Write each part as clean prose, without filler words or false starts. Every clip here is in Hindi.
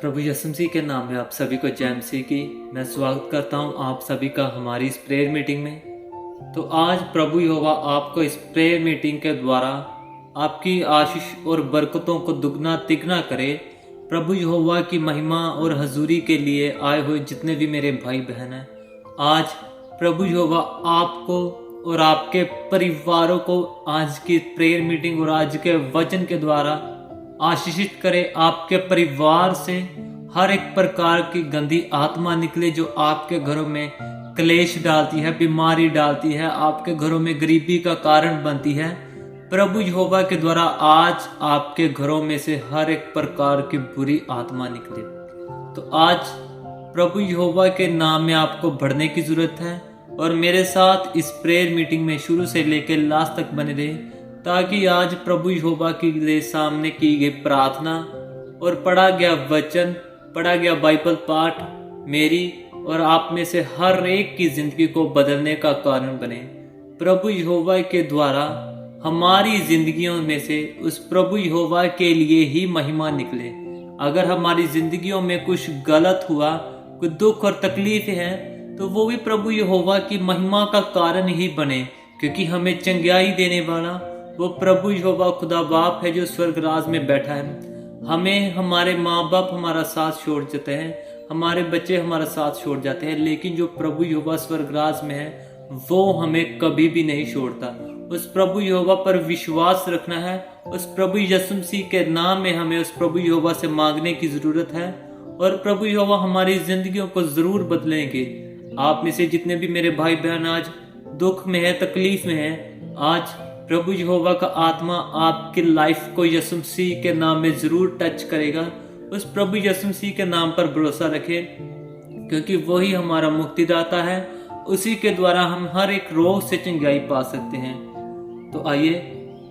प्रभु यीशु मसीह के नाम में आप सभी को जय मसीह की मैं स्वागत करता हूं आप सभी का हमारी इस प्रेयर मीटिंग में। तो आज प्रभु यहोवा आपको इस प्रेयर मीटिंग के द्वारा आपकी आशीष और बरकतों को दुगना तिगना करे। प्रभु यहोवा की महिमा और हजूरी के लिए आए हुए जितने भी मेरे भाई बहन हैं, आज प्रभु यहोवा आपको और आपके परिवारों को आज की प्रेयर मीटिंग और आज के वचन के द्वारा आशीषित करे। आपके परिवार से हर एक प्रकार की गंदी आत्मा निकले जो आपके घरों में क्लेश डालती है, बीमारी डालती है, आपके घरों में गरीबी का कारण बनती है। प्रभु यहोवा के द्वारा आज आपके घरों में से हर एक प्रकार की बुरी आत्मा निकले। तो आज प्रभु यहोवा के नाम में आपको बढ़ने की जरूरत है और मेरे साथ इस प्रेयर मीटिंग में शुरू से लेकर लास्ट तक बने रहे, ताकि आज प्रभु यहोवा के सामने की गई प्रार्थना और पढ़ा गया वचन, पढ़ा गया बाइबल पाठ मेरी और आप में से हर एक की जिंदगी को बदलने का कारण बने। प्रभु यहोवा के द्वारा हमारी जिंदगियों में से उस प्रभु यहोवा के लिए ही महिमा निकले। अगर हमारी जिंदगियों में कुछ गलत हुआ, कुछ दुख और तकलीफ है, तो वो भी प्रभु यहोवा की महिमा का कारण ही बने, क्योंकि हमें चंगाई देने वाला वो प्रभु यहोवा खुदा बाप है जो स्वर्ग राज में बैठा है। हमें हमारे माँ बाप हमारा साथ छोड़ जाते हैं, हमारे बच्चे हमारा साथ छोड़ जाते हैं, लेकिन जो प्रभु यहोवा स्वर्ग राज में है वो हमें कभी भी नहीं छोड़ता। उस प्रभु यहोवा पर विश्वास रखना है। उस प्रभु यीशु मसीह के नाम में हमें उस प्रभु यहोवा से मांगने की जरूरत है और प्रभु यहोवा हमारी जिंदगियों को जरूर बदलेंगे। आप में से जितने भी मेरे भाई बहन आज दुख में है, तकलीफ में है, आज प्रभु यहोवा का आत्मा आपकी लाइफ को यीशु मसीह के नाम में जरूर टच करेगा। उस प्रभु यीशु मसीह के नाम पर भरोसा रखें, क्योंकि वही हमारा मुक्तिदाता है। उसी के द्वारा हम हर एक रोग से चंगाई पा सकते हैं। तो आइए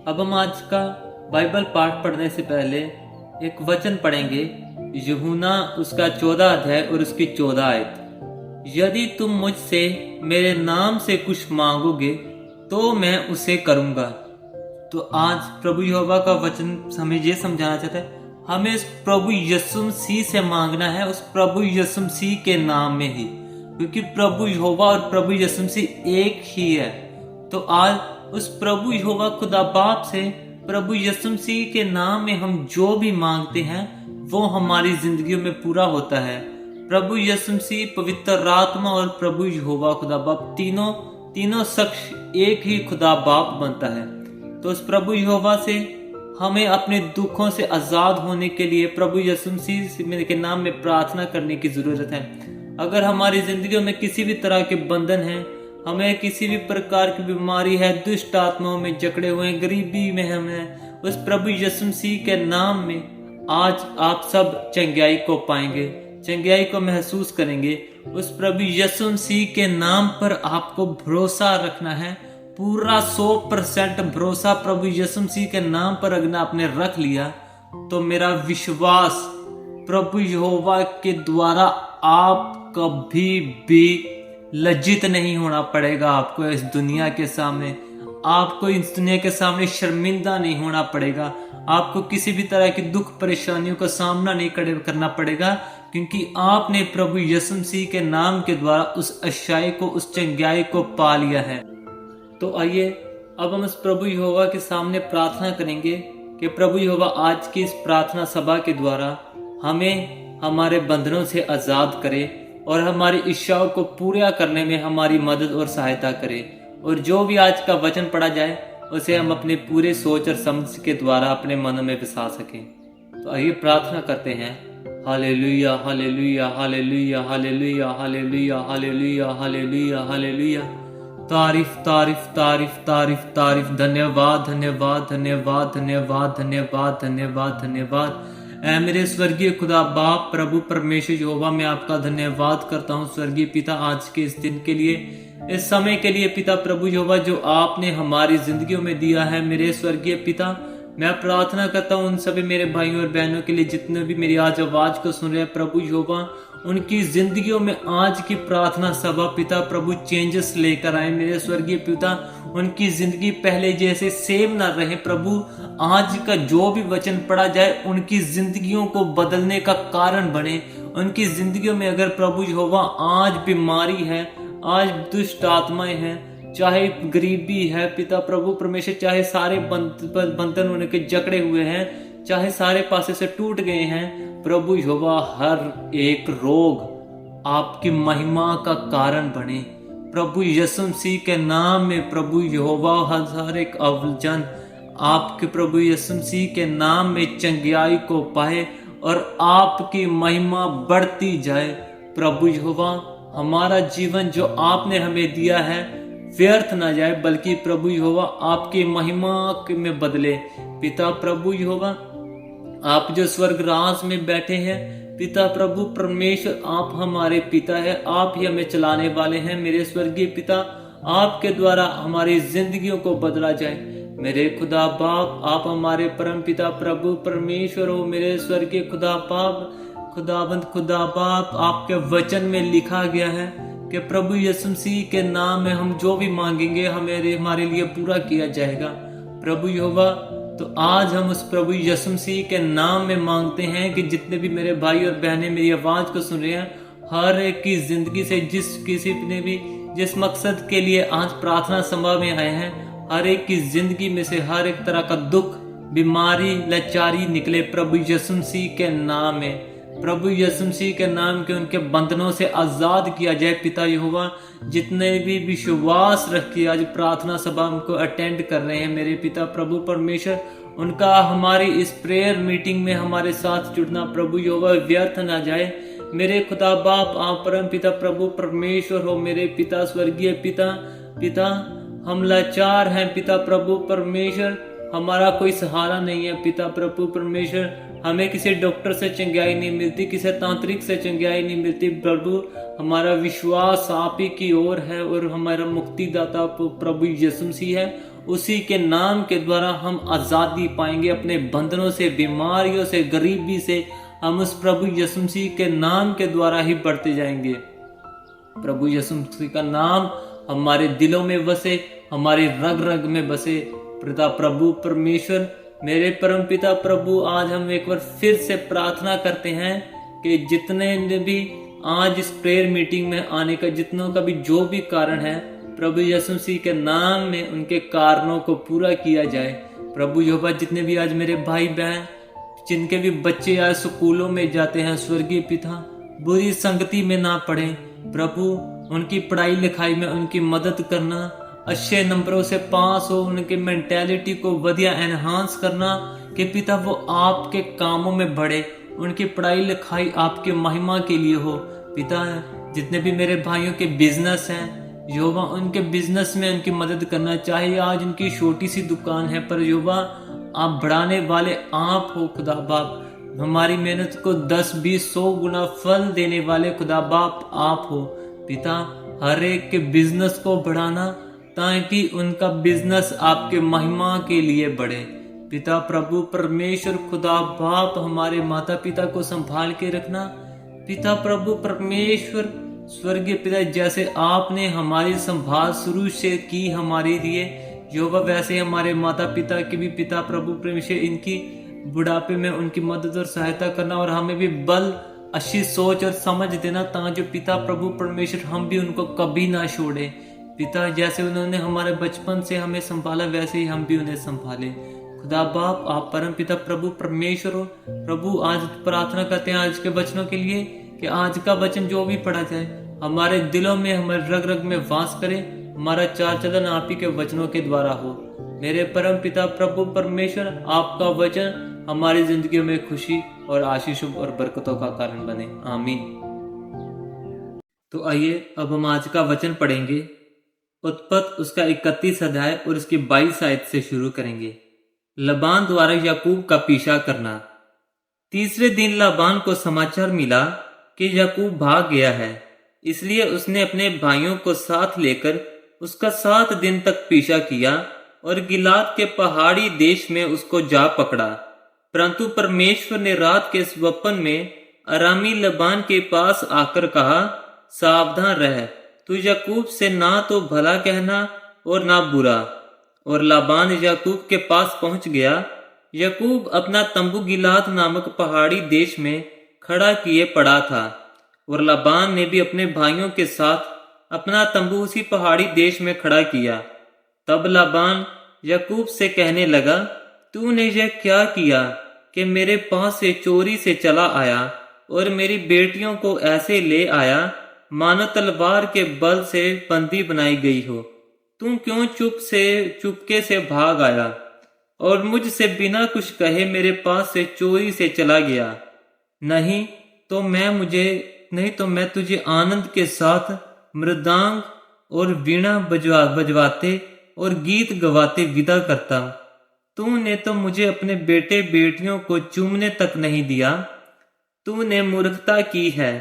अब हम आज का बाइबल पाठ पढ़ने से पहले एक वचन पढ़ेंगे, यूहन्ना उसका 14 अध्याय और उसकी 14 आयत। यदि तुम मुझसे मेरे नाम से कुछ मांगोगे तो मैं उसे करूंगा। तो आज प्रभु यहोवा का वचन हमें ये समझाना चाहता है, हमें उस प्रभु यीशु मसीह से मांगना है, उस प्रभु यीशु मसीह के नाम में ही, क्योंकि प्रभु यहोवा और प्रभु यीशु मसीह एक ही है। तो आज उस प्रभु यहोवा खुदा बाप से प्रभु यीशु मसीह के नाम में हम जो भी मांगते हैं वो हमारी जिंदगियों में पूरा होता है। प्रभु यीशु मसीह, पवित्र आत्मा और प्रभु यहोवा खुदा बाप तीनों शख्स एक ही खुदा बाप बनता है। तो उस प्रभु यहोवा से हमें अपने दुखों से आजाद होने के लिए प्रभु यीशु मसीह के नाम में प्रार्थना करने की जरूरत है। अगर हमारी जिंदगियों में किसी भी तरह के बंधन है, हमें किसी भी प्रकार की बीमारी है, दुष्ट आत्माओं में जकड़े हुए, गरीबी में हमें, उस प्रभु यीशु मसीह के नाम में आज आप सब चंगाई को पाएंगे, चंगाई को महसूस करेंगे। उस प्रभु यीशु मसीह के नाम पर आपको भरोसा रखना है, पूरा 100% भरोसा प्रभु यीशु मसीह के नाम पर अगर आपने रख लिया तो मेरा विश्वास प्रभु यहोवा के द्वारा आप कभी भी लज्जित नहीं होना पड़ेगा। आपको इस दुनिया के सामने, आपको इस दुनिया के सामने शर्मिंदा नहीं होना पड़ेगा। आपको किसी भी तरह की दुख परेशानियों का सामना नहीं करना पड़ेगा, क्योंकि आपने प्रभु यीशु मसीह के नाम के द्वारा उस अच्छाई को, उस चंगाई को पा लिया है। तो आइए अब हम इस प्रभु यहोवा के सामने प्रार्थना करेंगे कि प्रभु यहोवा आज की इस प्रार्थना सभा के द्वारा हमें हमारे बंधनों से आजाद करे और हमारी इच्छाओं को पूरा करने में हमारी मदद और सहायता करे। और जो भी आज का वचन पढ़ा जाए उसे हम अपने पूरे सोच और समझ के द्वारा अपने मनों में बसा सकें। तो आइए प्रार्थना करते हैं। Hallelujah, hallelujah, hallelujah, hallelujah, hallelujah, hallelujah, hallelujah, hallelujah. तारीफ, तारीफ, तारीफ, तारीफ, तारीफ। धन्यवाद, धन्यवाद, धन्यवाद, धन्यवाद, धन्यवाद, धन्यवाद, धन्यवाद। ऐ मेरे स्वर्गीय खुदा बाप, प्रभु परमेश्वर यहोवा, मैं आपका धन्यवाद करता हूँ स्वर्गीय पिता, आज के इस दिन के लिए, इस समय के लिए पिता प्रभु यहोवा जो आपने हमारी जिंदगियों में दिया है। मेरे स्वर्गीय पिता, मैं प्रार्थना करता हूँ उन सभी मेरे भाइयों और बहनों के लिए जितने भी मेरी आज आवाज को सुन रहे हैं प्रभु यहोवा, उनकी जिंदगियों में आज की प्रार्थना सभा पिता प्रभु चेंजेस लेकर आए। मेरे स्वर्गीय पिता, उनकी जिंदगी पहले जैसे सेम ना रहे प्रभु। आज का जो भी वचन पढ़ा जाए उनकी जिंदगियों को बदलने का कारण बने। उनकी जिंदगियों में अगर प्रभु यहोवा आज बीमारी है, आज दुष्ट आत्माएं हैं, चाहे गरीबी है पिता प्रभु परमेश्वर, चाहे सारे बंधन उनके जकड़े हुए हैं, चाहे सारे पासे से टूट गए हैं, प्रभु यहोवा हर एक रोग आपकी महिमा का कारण बने। प्रभु यीशु मसीह के नाम में प्रभु यहोवा हर एक अवलजन आपके प्रभु यीशु मसीह के नाम में चंगियाई को पाए और आपकी महिमा बढ़ती जाए। प्रभु यहोवा हमारा जीवन जो आपने हमें दिया है व्यर्थ ना जाए, बल्कि प्रभु यहोवा आपकी महिमा में बदले। पिता प्रभु यहोवा, आप जो स्वर्ग राज में बैठे हैं पिता प्रभु परमेश्वर, आप हमारे पिता है, आप ही हमें चलाने वाले हैं। मेरे स्वर्गीय पिता, आपके द्वारा हमारी जिंदगियों को बदला जाए। मेरे खुदा बाप, आप हमारे परम पिता प्रभु परमेश्वर हो। मेरे स्वर्गीय खुदा बाप, खुदाबंद खुदा बाप, आपके वचन में लिखा गया है कि प्रभु यीशु मसीह के नाम में हम जो भी मांगेंगे हमारे लिए पूरा किया जाएगा। प्रभु यहोवा, तो आज हम उस प्रभु यीशु मसीह के नाम में मांगते हैं कि जितने भी मेरे भाई और बहनें मेरी आवाज को सुन रहे हैं, हर एक की जिंदगी से किसी ने भी जिस मकसद के लिए आज प्रार्थना सभा में आए हैं, हर एक की जिंदगी में से हर एक तरह का दुख, बीमारी, लाचारी निकले प्रभु यीशु मसीह के नाम में। प्रभु यीशु मसीह के नाम के उनके बंधनों से आजाद किया जाए। पिता यहोवा, जितने भी विश्वास रख के आज प्रार्थना सभा को अटेंड कर रहे हैं मेरे पिता प्रभु परमेश्वर, उनका हमारी इस प्रेयर मीटिंग में हमारे साथ जुड़ना प्रभु यहोवा व्यर्थ ना जाए। मेरे खुदा बाप, आप परम पिता प्रभु परमेश्वर हो। मेरे पिता स्वर्गीय पिता, हम लाचार हैं पिता प्रभु परमेश्वर, हमारा कोई सहारा नहीं है पिता प्रभु परमेश्वर। हमें किसी डॉक्टर से चंगाई नहीं मिलती, किसी तांत्रिक से चंगाई नहीं मिलती प्रभु। हमारा विश्वास आप ही की ओर है और हमारा मुक्तिदाता प्रभु यीशु मसीह है। उसी के नाम के द्वारा हम आजादी पाएंगे अपने बंधनों से, बीमारियों से, गरीबी से। हम उस प्रभु यीशु मसीह के नाम के द्वारा ही बढ़ते जाएंगे। प्रभु यीशु मसीह का नाम हमारे दिलों में बसे, हमारे रग रग में बसे। पिता प्रभु परमेश्वर, मेरे परम पिता प्रभु, आज हम एक बार फिर से प्रार्थना करते हैं कि जितने ने भी आज इस प्रेयर मीटिंग में आने का, जितनों का भी जो भी कारण है, प्रभु यीशु मसीह के नाम में उनके कारणों को पूरा किया जाए। प्रभु यहोवा, जितने भी आज मेरे भाई बहन, जिनके भी बच्चे आज स्कूलों में जाते हैं, स्वर्गीय पिता, बुरी संगति में ना पड़े प्रभु, उनकी पढ़ाई लिखाई में उनकी मदद करना, अच्छे नंबरों से पास हो, उनके मेंटेलिटी को बढ़िया एनहांस करना कि पिता वो आपके कामों में बढ़े, उनकी पढ़ाई लिखाई आपके महिमा के लिए हो। पिता, जितने भी मेरे भाइयों के बिजनेस हैं यहोवा, उनके बिजनेस में उनकी मदद करना। चाहे आज उनकी छोटी सी दुकान है, पर यहोवा आप बढ़ाने वाले आप हो खुदा बाप। हमारी मेहनत को 10, 20, 100 गुना फल देने वाले खुदा बाप आप हो। पिता, हर एक के बिजनेस को बढ़ाना ताकि उनका बिजनेस आपके महिमा के लिए बढ़े। पिता प्रभु परमेश्वर खुदा बाप, हमारे माता पिता को संभाल के रखना। पिता प्रभु परमेश्वर स्वर्गीय पिता, जैसे आपने हमारी संभाल शुरू से की हमारे लिए यहोवा, वैसे हमारे माता पिता की भी पिता प्रभु परमेश्वर इनकी बुढ़ापे में उनकी मदद और सहायता करना, और हमें भी बल, अच्छी सोच और समझ देना, ताकि पिता प्रभु परमेश्वर हम भी उनको कभी ना छोड़े। पिता, जैसे उन्होंने हमारे बचपन से हमें संभाला, वैसे ही हम भी उन्हें संभाले। खुदा बाप, आप परम पिता प्रभु परमेश्वर हो। प्रभु, आज प्रार्थना करते हैं आज के वचनों के लिए कि आज का वचन जो भी पढ़ा जाए हमारे दिलों में, हमारे रग रग में वास करे। हमारा चाल चलन आप ही के वचनों के द्वारा हो। मेरे परम पिता प्रभु परमेश्वर, आपका वचन हमारी जिंदगी में खुशी और आशीषों और बरकतों का कारण बने। आमीन। तो आइए अब हम आज का वचन पढ़ेंगे। उत्पत्ति उसका 31 अध्याय और उसकी 22 आयत से शुरू करेंगे। लबान द्वारा याकूब का पीछा करना। तीसरे दिन लाबान को समाचार मिला कि याकूब भाग गया है, इसलिए उसने अपने भाइयों को साथ लेकर उसका 7 दिन तक पीछा किया और गिलाद के पहाड़ी देश में उसको जा पकड़ा। परंतु परमेश्वर ने रात के स्वप्न में अरामी लबान के पास आकर कहा, सावधान रह, तू याकूब से ना तो भला कहना और ना बुरा। और लाबान याकूब के पास पहुंच गया। याकूब अपना तंबू गिलाद नामक पहाड़ी देश में खड़ा किए पड़ा था, और लाबान ने भी अपने भाइयों के साथ अपना तंबू उसी पहाड़ी देश में खड़ा किया। तब लाबान याकूब से कहने लगा, तूने यह क्या किया कि मेरे पास से चोरी से चला आया और मेरी बेटियों को ऐसे ले आया मानो तलवार के बल से बंदी बनाई गई हो। तू क्यों चुपके से भाग आया और मुझसे बिना कुछ कहे मेरे पास से चोरी से चला गया? नहीं तो मैं तुझे आनंद के साथ मृदांग और वीणा बजवाते और गीत गवाते विदा करता। तूने तो मुझे अपने बेटे बेटियों को चूमने तक नहीं दिया। तूने मूर्खता की है।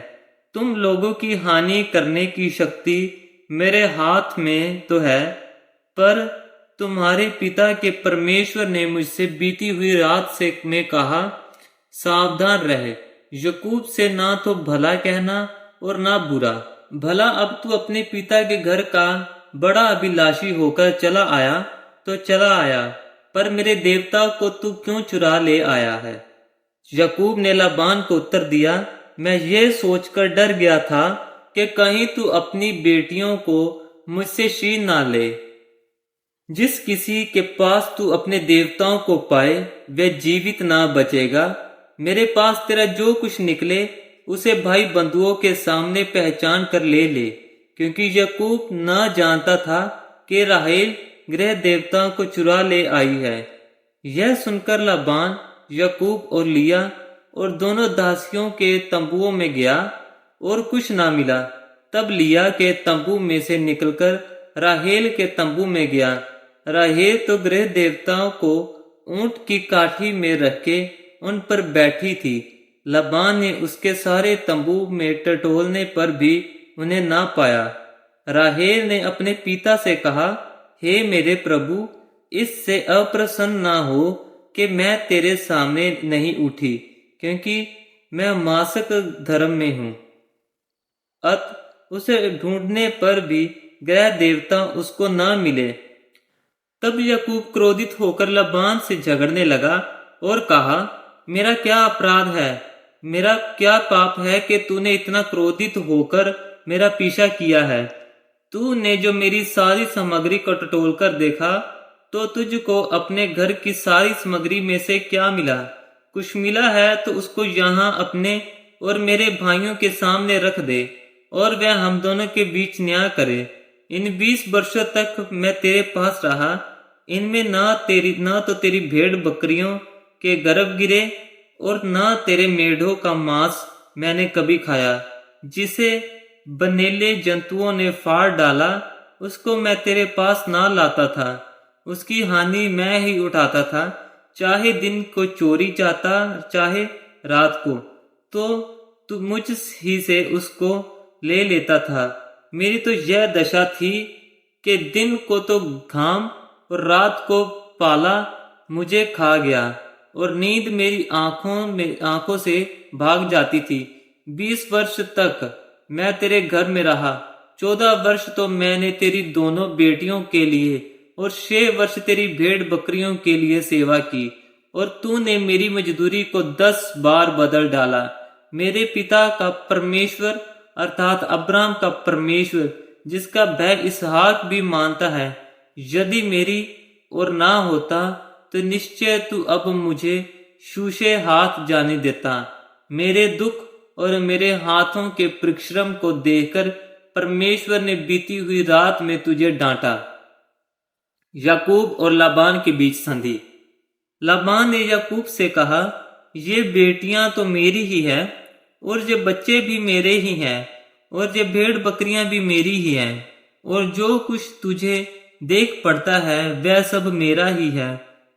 तुम लोगों की हानि करने की शक्ति मेरे हाथ में तो है, पर तुम्हारे पिता के परमेश्वर ने मुझसे बीती हुई रात से में कहा, सावधान रहे, याकूब से ना तो भला कहना और ना बुरा। भला अब तू अपने पिता के घर का बड़ा अभिलाषी होकर चला आया तो चला आया, पर मेरे देवता को तू क्यों चुरा ले आया है? याकूब ने लाबान को उत्तर दिया, मैं ये सोचकर डर गया था कि कहीं तू अपनी बेटियों को मुझसे छीन ना ले। जिस किसी के पास तू अपने देवताओं को पाए वह जीवित ना बचेगा। मेरे पास तेरा जो कुछ निकले उसे भाई बंधुओं के सामने पहचान कर ले, क्योंकि याकूब न जानता था कि राहेल गृह देवताओं को चुरा ले आई है। यह सुनकर लाबान याकूब और लिया और दोनों दासियों के तंबुओं में गया और कुछ ना मिला। तब लिया के तंबू में से निकलकर राहेल के तंबू में गया। राहेल तो गृह देवताओं को ऊंट की काठी में रख के उन पर बैठी थी। लाबान ने उसके सारे तंबू में टटोलने पर भी उन्हें ना पाया। राहेल ने अपने पिता से कहा, हे मेरे प्रभु, इससे अप्रसन्न ना हो कि मैं तेरे सामने नहीं उठी, क्योंकि मैं मासक धर्म में हूँ। उसे ढूंढने पर भी गृह देवता उसको ना मिले। तब याकूब क्रोधित होकर लाबान से झगड़ने लगा और कहा, मेरा क्या अपराध है, मेरा क्या पाप है कि तूने इतना क्रोधित होकर मेरा पीछा किया है? तूने जो मेरी सारी सामग्री को टटोल कर देखा तो तुझको अपने घर की सारी सामग्री में से क्या मिला? कुछ मिला है तो उसको यहाँ अपने और मेरे भाइयों के सामने रख दे और वह हम दोनों के बीच न्याय करे। इन 20 वर्षों तक मैं तेरे पास रहा, इनमें ना तो तेरी भेड़ बकरियों के गर्भ गिरे और ना तेरे मेढ़ों का मांस मैंने कभी खाया। जिसे बनेले जंतुओं ने फाड़ डाला उसको मैं तेरे पास ना लाता था। उसकी हानि मैं ही उठाता था, चाहे दिन को चोरी जाता चाहे रात को, तो तू मुझ ही से उसको ले लेता था। मेरी तो यह दशा थी कि दिन को तो घाम और रात को पाला मुझे खा गया और नींद मेरी आंखों से भाग जाती थी। 20 वर्ष तक मैं तेरे घर में रहा। 14 वर्ष तो मैंने तेरी दोनों बेटियों के लिए और 6 वर्ष तेरी भेड़ बकरियों के लिए सेवा की, और तूने मेरी मजदूरी को 10 बार बदल डाला। मेरे पिता का परमेश्वर अर्थात अब्राहम का परमेश्वर, जिसका भय इसहाक भी मानता है, यदि मेरी और ना होता तो निश्चय तू अब मुझे शूशे हाथ जाने देता। मेरे दुख और मेरे हाथों के परिश्रम को देखकर परमेश्वर ने बीती हुई रात में तुझे डांटा। याकूब और लाबान के बीच संधि। लाबान ने याकूब से कहा, ये बेटियां तो मेरी ही है और ये बच्चे भी मेरे ही हैं और ये भेड़ बकरियां भी मेरी ही हैं, और जो कुछ तुझे देख पड़ता है वह सब मेरा ही है।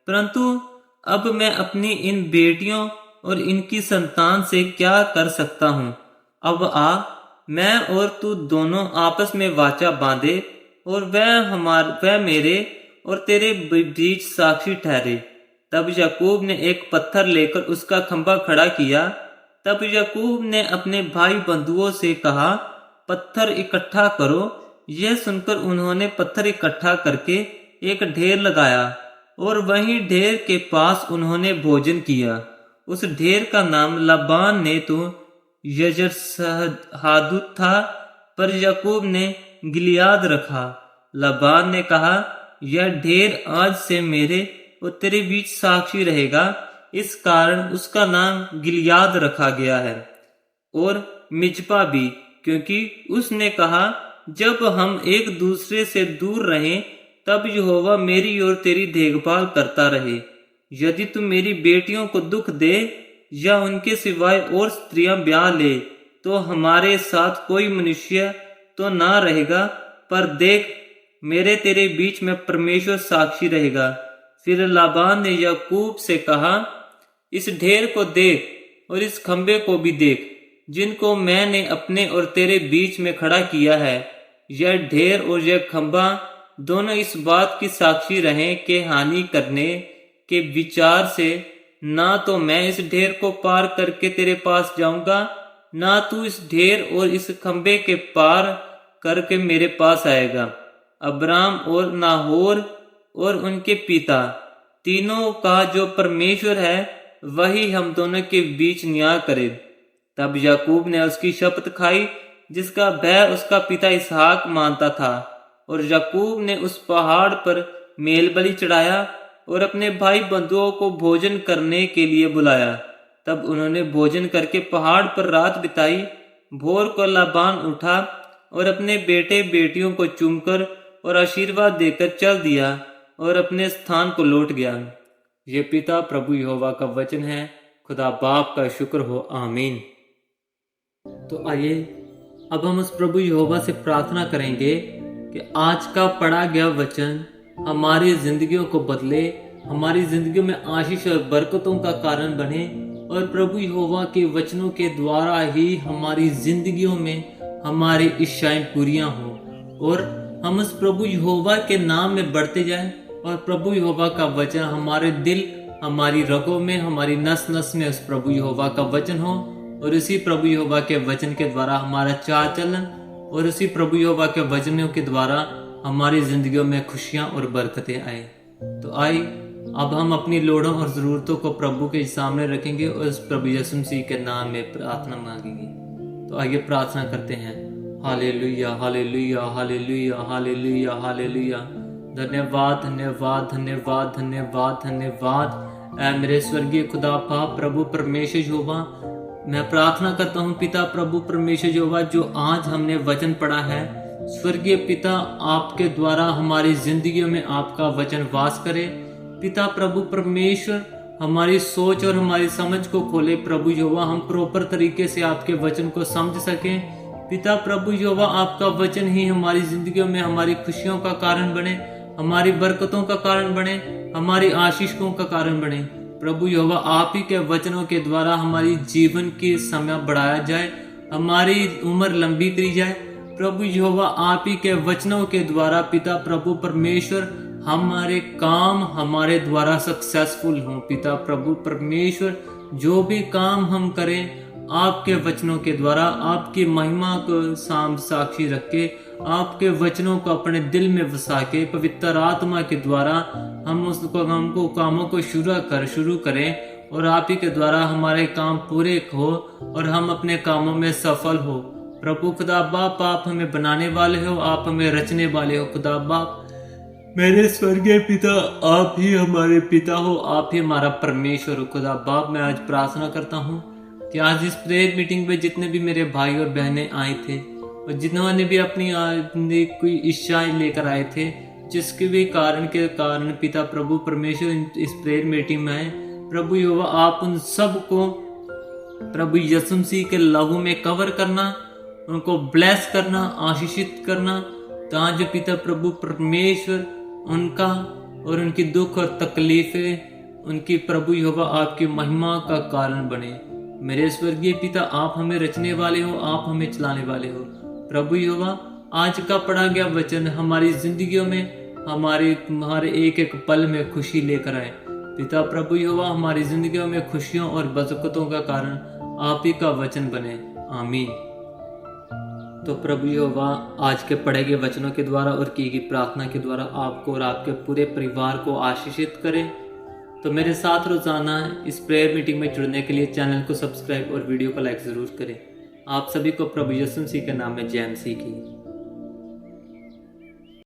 परंतु अब मैं अपनी इन बेटियों और इनकी संतान से क्या कर सकता हूँ? अब आ, मैं और तू दोनों आपस में वाचा बांधे और वह मेरे और तेरे बीच साक्षी ठहरे। तब याकूब ने एक पत्थर लेकर उसका खंभा खड़ा किया तब याकूब ने अपने भाई बंधुओं से कहा, पत्थर इकट्ठा करो। यह सुनकर उन्होंने पत्थर इकट्ठा करके एक ढेर लगाया और वहीं ढेर के पास उन्होंने भोजन किया। उस ढेर का नाम लाबान ने तो यजरहादूत था, पर याकूब ने गिलियाद रखा। लाबान ने कहा, यह ढेर आज से मेरे और तेरे बीच साक्षी रहेगा। इस कारण उसका नाम गिलियाद रखा गया है। और मिज्पा भी, क्योंकि उसने कहा, जब हम एक दूसरे से दूर रहें तब यहोवा मेरी और तेरी देखभाल करता रहे। यदि तू मेरी बेटियों को दुख दे या उनके सिवाय और स्त्रियां ब्याह ले तो हमारे साथ कोई मनुष्य तो ना रहेगा, पर देख मेरे तेरे बीच में परमेश्वर साक्षी रहेगा। फिर लाबान ने याकूब से कहा, इस ढेर को देख और इस खंबे को भी देख, जिनको मैंने अपने और तेरे बीच में खड़ा किया है। यह ढेर और यह खंबा दोनों इस बात की साक्षी रहें कि हानि करने के विचार से ना तो मैं इस ढेर को पार करके तेरे पास जाऊंगा, ना तू इस ढेर और इस खंबे के पार करके मेरे पास आएगा। अब्राम और नाहोर और उनके पिता तीनों का जो परमेश्वर है वही हम दोनों के बीच न्याय करे। तब याकूब ने उसकी शपथ खाई जिसका भय उसका पिता इसहाक मानता था, और याकूब ने उस पहाड़ पर मेलबलि चढ़ाया और अपने भाई बंधुओं को भोजन करने के लिए बुलाया। तब उन्होंने भोजन करके पहाड़ पर रात बिताई। भोर को लाबान उठा और अपने बेटे बेटियों को चूमकर और आशीर्वाद देकर चल दिया और अपने स्थान को लौट गया। ये पिता प्रभु यहोवा का वचन है। खुदा बाप का शुक्र हो, आमीन। तो आइए अब हम उस प्रभु यहोवा से प्रार्थना करेंगे कि आज का पढ़ा गया वचन हमारी जिंदगियों को बदले, हमारी जिंदगियों में आशीष और बरकतों का कारण बने, और प्रभु यहोवा के वचनों के द्वारा ही हमारी जिंदगियों में हमारी इच्छाएं पूरियां हों और हम उस प्रभु यहोवा के नाम में बढ़ते जाएं, और प्रभु यहोवा का वचन हमारे दिल, हमारी रगों में, हमारी नस नस में उस प्रभु यहोवा का वचन हो, और उसी प्रभु यहोवा के वचन के द्वारा हमारा चाल चलन, और उसी प्रभु यहोवा के वचनों के द्वारा हमारी जिंदगियों में खुशियां और बरकतें आए। तो आइए अब हम अपनी लोड़ों और ज़रूरतों को प्रभु के सामने रखेंगे और उस प्रभु यीशु मसीह के नाम में प्रार्थना मांगेंगे। तो आइए प्रार्थना करते हैं। Hallelujah, hallelujah, hallelujah, hallelujah, hallelujah. धन्यवाद, धन्यवाद, धन्यवाद, धन्यवाद, धन्यवाद ऐ मेरे स्वर्गीय खुदा बाप प्रभु परमेश्वर यहोवा। मैं प्रार्थना करता हूँ पिता प्रभु परमेश्वर यहोवा, जो आज हमने वचन पढ़ा है, स्वर्गीय पिता आपके द्वारा हमारी जिंदगियों में आपका वचन वास करे। पिता प्रभु परमेश्वर हमारी सोच और हमारी समझ को खोले प्रभु यहोवा, हम प्रॉपर तरीके से आपके वचन को समझ सकें। पिता प्रभु यहोवा, आपका वचन ही हमारी जिंदगियों में हमारी खुशियों का कारण बने, हमारी बरकतों का कारण बने, हमारी आशीषों का कारण बने। प्रभु यहोवा, आप ही के वचनों के द्वारा हमारी जीवन की समय बढ़ाया जाए, हमारी उम्र लंबी करी जाए। प्रभु यहोवा, आप ही के वचनों के द्वारा पिता प्रभु परमेश्वर हमारे काम हमारे द्वारा सक्सेसफुल हों। पिता प्रभु परमेश्वर, जो भी काम हम करें आपके वचनों के द्वारा, आपकी महिमा को साक्षी रख के, आपके वचनों को अपने दिल में बसा के, पवित्र आत्मा के द्वारा हम उसको हमको कामों को शुरू करें, और आप ही के द्वारा हमारे काम पूरे हो और हम अपने कामों में सफल हो। प्रभु खुदा बाप, आप हमें बनाने वाले हो, आप हमें रचने वाले हो। खुदा बाप मेरे स्वर्गीय पिता, आप ही हमारे पिता हो, आप ही हमारा परमेश्वर हो। खुदा बाप, मैं आज प्रार्थना करता हूँ कि आज इस प्रेयर मीटिंग में जितने भी मेरे भाई और बहनें आए थे और जिन्होंने भी अपनी कोई इच्छाएं लेकर आए थे, जिसके भी कारण पिता प्रभु परमेश्वर इस प्रेयर मीटिंग में आए, प्रभु यहोवा आप उन सब को प्रभु यीशु मसीह के लहू में कवर करना, उनको ब्लेस करना, आशीषित करना, ताकि पिता प्रभु परमेश्वर उनका और उनकी दुख और तकलीफें उनकी प्रभु यहोवा आपकी महिमा का कारण बने। मेरे स्वर्गीय पिता, आप हमें रचने वाले हो, आप हमें चलाने वाले हो। प्रभु यहोवा, आज का पढ़ा गया वचन हमारी जिंदगियों में हमारे एक एक पल में खुशी लेकर आए। पिता प्रभु यहोवा, हमारी जिंदगियों में खुशियों और बरकतों का कारण आप ही का वचन बने। आमीन। तो प्रभु यहोवा आज के पढ़े गए वचनों के द्वारा और की गई प्रार्थना के द्वारा आपको और आपके पूरे परिवार को आशीषित करे। तो मेरे साथ रोजाना इस प्रेयर मीटिंग में जुड़ने के लिए चैनल को सब्सक्राइब और वीडियो को लाइक ज़रूर करें। आप सभी को प्रभु यीशु मसीह के नाम में जय मसीह की।